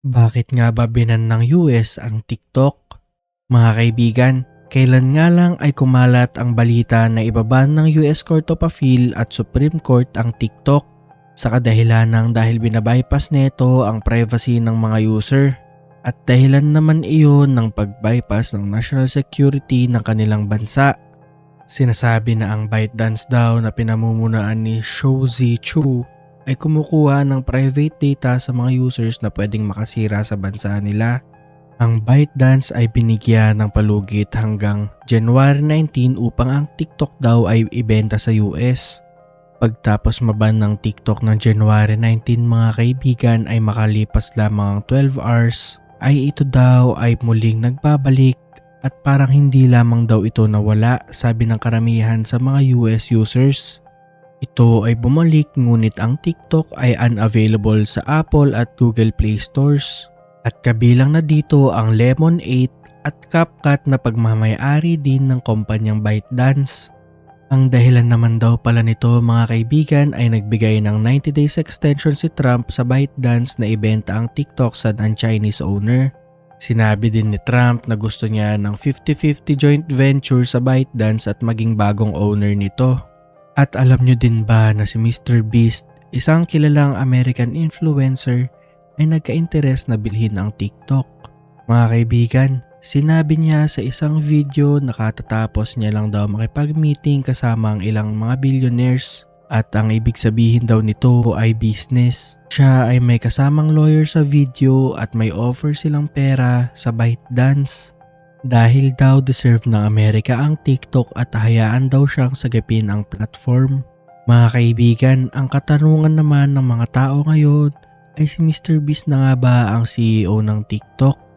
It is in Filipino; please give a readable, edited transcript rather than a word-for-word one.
Bakit nga ba binan ng US ang TikTok? Mga kaibigan, kailan nga lang ay kumalat ang balita na ibaban ng US Court of Appeal at Supreme Court ang TikTok sa kadahilan ng dahil binabypass nito ang privacy ng mga user at dahilan naman iyon ng pag-bypass ng national security ng kanilang bansa. Sinasabi na ang ByteDance daw na pinamumunuan ni Shou Zi Chu ay kumukuha ng private data sa mga users na pwedeng makasira sa bansa nila. Ang ByteDance ay binigyan ng palugit hanggang January 19 upang ang TikTok daw ay ibenta sa US. Pagtapos maban ng TikTok ng January 19 mga kaibigan ay makalipas lamang ang 12 hours ay ito daw ay muling nagbabalik at parang hindi lamang daw ito nawala, sabi ng karamihan sa mga US users. Ito ay bumalik ngunit ang TikTok ay unavailable sa Apple at Google Play Stores. At kabilang na dito ang Lemon 8 at CapCut na pagmamayari din ng kumpanyang ByteDance. Ang dahilan naman daw pala nito mga kaibigan ay nagbigay ng 90 days extension si Trump sa ByteDance na ibenta ang TikTok sa non-Chinese owner. Sinabi din ni Trump na gusto niya ng 50-50 joint venture sa ByteDance at maging bagong owner nito. At alam nyo din ba na si Mr. Beast, isang kilalang American influencer, ay nagka-interes na bilhin ang TikTok? Mga kaibigan, sinabi niya sa isang video na katatapos niya lang daw makipag-meeting kasama ang ilang mga billionaires at ang ibig sabihin daw nito ay business. Siya ay may kasamang lawyer sa video at may offer silang pera sa ByteDance. Dahil daw deserve ng Amerika ang TikTok at hayaan daw siyang sagapin ang platform. Mga kaibigan, ang katanungan naman ng mga tao ngayon ay si Mr. Beast na nga ba ang CEO ng TikTok?